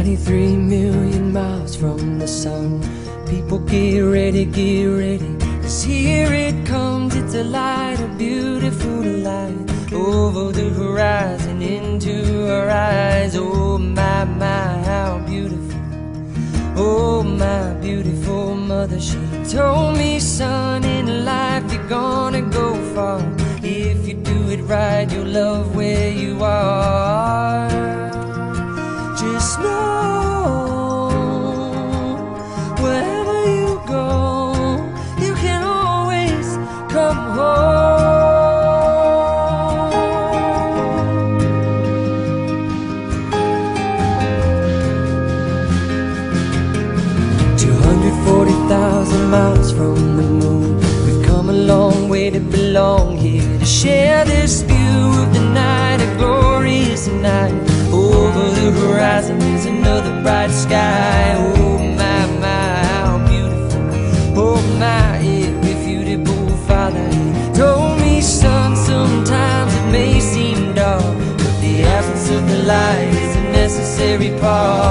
93 million miles from the sun. People get ready, cause here it comes. It's a light, a beautiful light, over the horizon, into our eyes. Oh my, how beautiful. Oh my beautiful mother, she told me, son, in life you're gonna go far. If you do it right, you'll love where you are. Just know, wherever you go, you can always come home. 240,000 miles from the moon. We've come a long way to belong here, to share this view of the night, a glorious night. Over the horizon is another bright sky. Oh my, how beautiful. Oh my, irrefutable Father, he told me, son, sometimes it may seem dark, but the absence of the light is a necessary part.